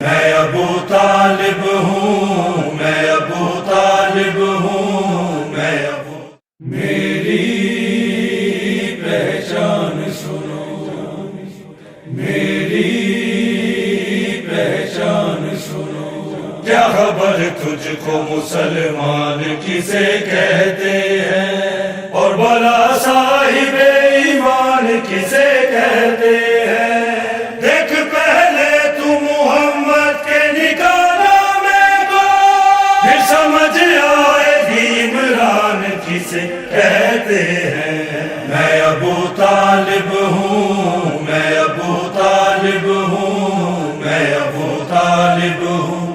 میں ابو طالب ہوں، میں ابو طالب ہوں، میں ابو میری پہچان سنو، میری پہچان سنو، کیا خبر تجھ کو مسلمان کسے کہتے ہیں، اور بھلا صاحب ایمان کسے کہتے ہیں؟ دیکھ پہلے تو محمد کے نکالا میں کو، پھر سمجھ آئے گی عمران کسے کہتے ہیں۔ میں ابو طالب ہوں، میں ابو طالب ہوں، میں ابو طالب ہوں،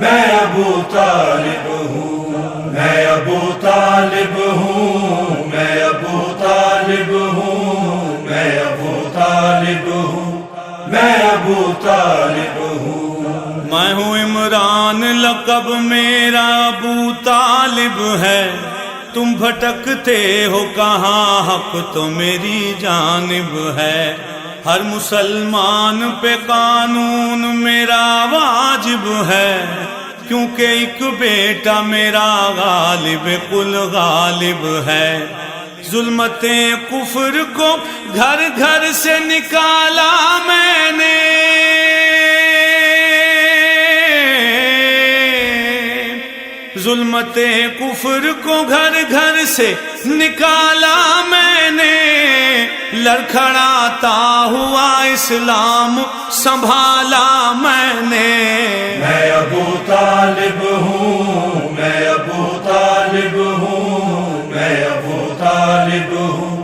میں ابو طالب ہوں، میں ابو طالب ہوں، میں ابو طالب ہوں، میں ابو طالب ہوں، میں ابو طالب ہوں۔ میں ہوں عمران، لقب میرا ابو طالب ہے، تم بھٹکتے ہو کہاں، حق تو میری جانب ہے، ہر مسلمان پہ قانون میرا واجب ہے، کیونکہ ایک بیٹا میرا غالب کل غالب ہے، ظلمت کفر کو گھر گھر سے نکالا میں نے، ظلمت کفر کو گھر گھر سے نکالا میں نے، لڑکھڑاتا ہوا اسلام سنبھالا میں نے۔ میں ابو طالب ہوں، میں ابو طالب ہوں، میں ابو طالب ہوں،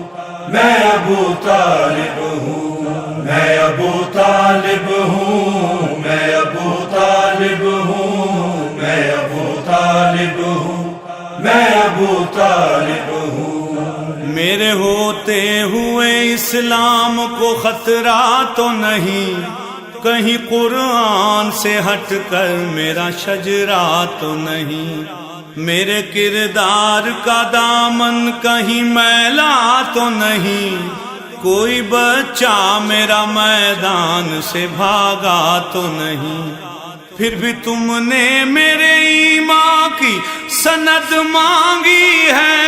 میں ابو طالب ہوں، میں ابو طالب ہوں، میں ابو طالب ہوں، میں ابو طالب ہوں، میں ابو طالب ہوں۔ میرے ہوتے ہوئے اسلام کو خطرہ تو نہیں، کہیں قرآن سے ہٹ کر میرا شجرہ تو نہیں، میرے کردار کا دامن کہیں میلا تو نہیں، کوئی بچہ میرا میدان سے بھاگا تو نہیں، پھر بھی تم نے میرے ایمان کی سند مانگی ہے،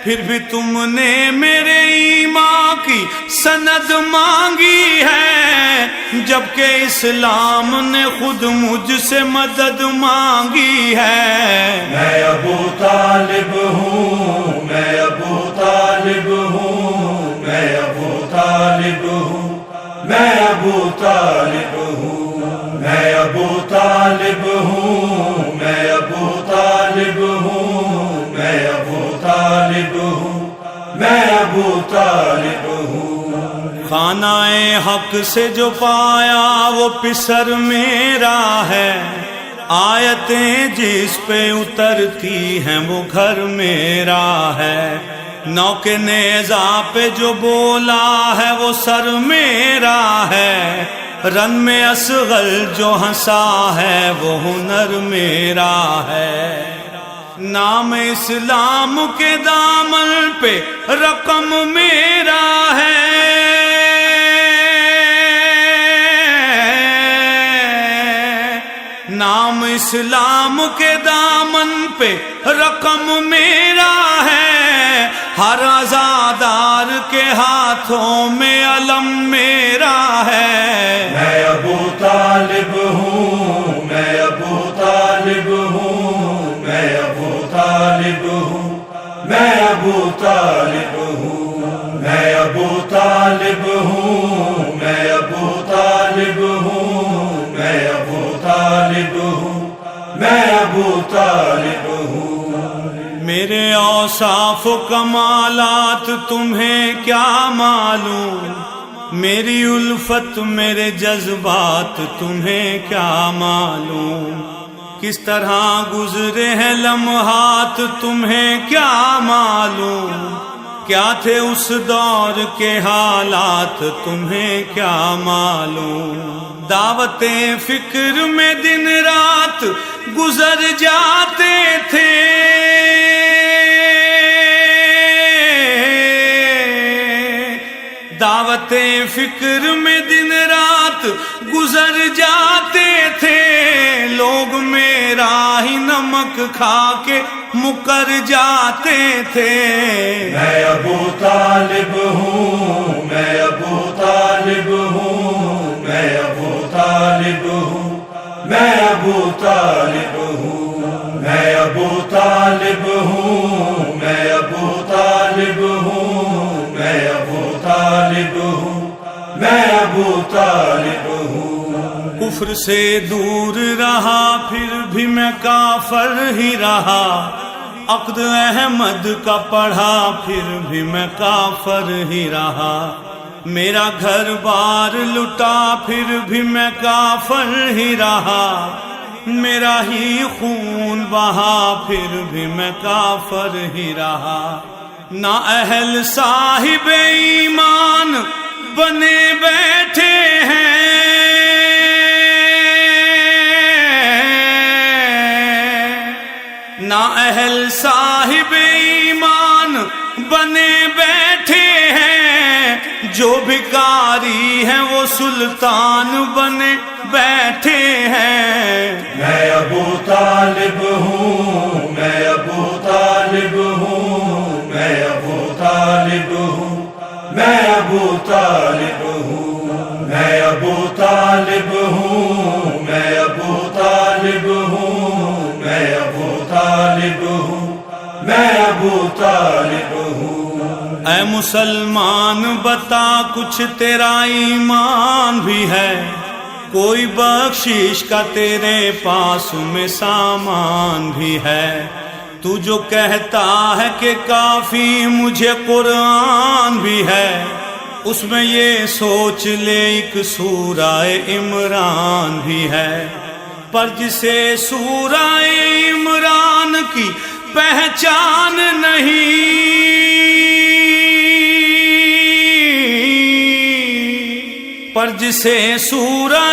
پھر بھی تم نے میرے ایمان کی سند مانگی ہے، جبکہ اسلام نے خود مجھ سے مدد مانگی ہے۔ میں ابو طالب ہوں، میں ابو طالب ہوں، میں ابو طالب ہوں، میں ابو طالب ہوں، میں ابو طالب ہوں، میں ابو طالب ہوں، میں ابو طالب ہوں، میں ابو طالب ہوں۔ خانہ حق سے جو پایا وہ پسر میرا ہے، آیتیں جس پہ اترتی ہیں وہ گھر میرا ہے، نوک نیزہ پہ جو بولا ہے وہ سر میرا ہے، رن میں اصغر جو ہنسا ہے وہ ہنر میرا ہے، نام اسلام کے دامن پہ رقم میرا ہے، نام اسلام کے دامن پہ رقم میرا ہے، ہر عزادار کے ہاتھوں میں علم میرا ہے۔ میں ابو طالب ہوں، میں ابو طالب ہوں، میں ابو طالب ہوں، میں ابو طالب ہوں، میں ابو طالب ہوں، میں ابو طالب ہوں، میں ابو طالب ہوں، میں ابو طالب ہوں۔ میرے اوصاف و کمالات تمہیں کیا معلوم، میری الفت میرے جذبات تمہیں کیا معلوم، کس طرح گزرے ہیں لمحات تمہیں کیا معلوم، کیا تھے اس دور کے حالات تمہیں کیا معلوم؟ دعوت فکر میں دن رات گزر جاتے تھے، دعوت فکر میں دن رات گزر جاتے تھے، لوگ میرا ہی نمک کھا کے مکر جاتے تھے۔ میں ابو طالب ہوں، میں ابو طالب ہوں، میں ابو طالب ہوں، میں ابو طالب ہوں، میں ابو طالب ہوں، میں ابو طالب ہوں، میں ابو طالب ہوں، میں ابو طالب ہوں۔ کفر سے دور رہا پھر بھی میں کافر ہی رہا، عقد احمد کا پڑھا پھر بھی میں کافر ہی رہا، میرا گھر بار لٹا پھر بھی میں کافر ہی رہا، میرا ہی خون بہا پھر بھی میں کافر ہی رہا۔ نا اہل صاحب ایمان بنے بیٹھے ہیں، نا اہل صاحب ایمان بنے بیٹھے ہیں، جو بھکاری ہیں وہ سلطان بنے بیٹھے ہیں۔ میں ابو طالب ہوں، میں ابو طالب ہوں، میں ابو طالب ہوں، میں ابو طالب ہوں، میں ابو طالب ہوں، میں ابو طالب ہوں، میں ابو طالب ہوں، میں ابو طالب ہوں۔ اے مسلمان بتا کچھ تیرا ایمان بھی ہے، کوئی بخشش کا تیرے پاس میں سامان بھی ہے؟ تو جو کہتا ہے کہ کافی مجھے قرآن بھی ہے، اس میں یہ سوچ لے ایک سورہ عمران بھی ہے، پر جسے سورہ عمران کی پہچان نہیں، پر جسے سورہ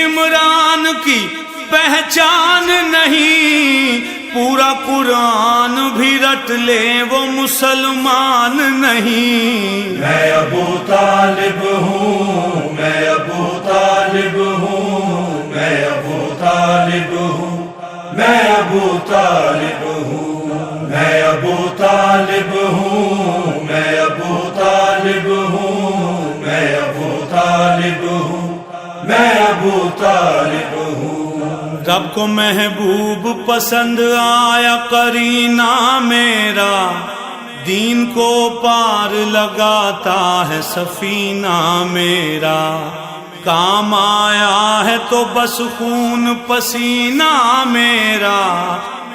عمران کی پہچان نہیں، پورا قرآن بھی رٹ لے وہ مسلمان نہیں۔ میں ابو طالب ہوں، میں ابو طالب ہوں، میں ابو طالب ہوں، میں ابو طالب ہوں، میں ابو طالب ہوں، میں ابو طالب ہوں، میں ابو طالب ہوں، میں ابو طالب ہوں۔ رب کو محبوب پسند آیا قرینہ میرا، دین کو پار لگاتا ہے سفینہ میرا، کام آیا ہے تو بس خون پسینہ میرا،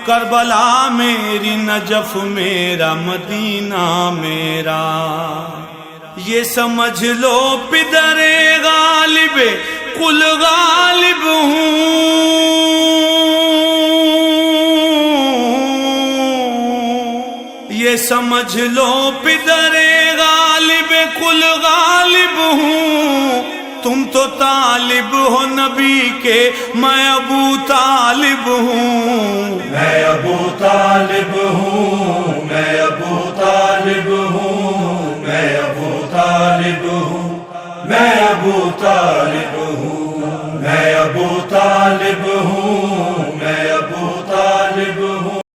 کربلا میری نجف میرا مدینہ میرا، یہ سمجھ لو پدر غالب کل غالب ہوں، یہ سمجھ لو پدر غالب کل غالب ہوں، تم تو طالب ہو نبی کے، میں ابو طالب ہوں۔ میں ابو طالب ہوں، میں ابو طالب ہوں، میں ابو طالب ہوں، میں ابو طالب ہوں، میں ابو طالب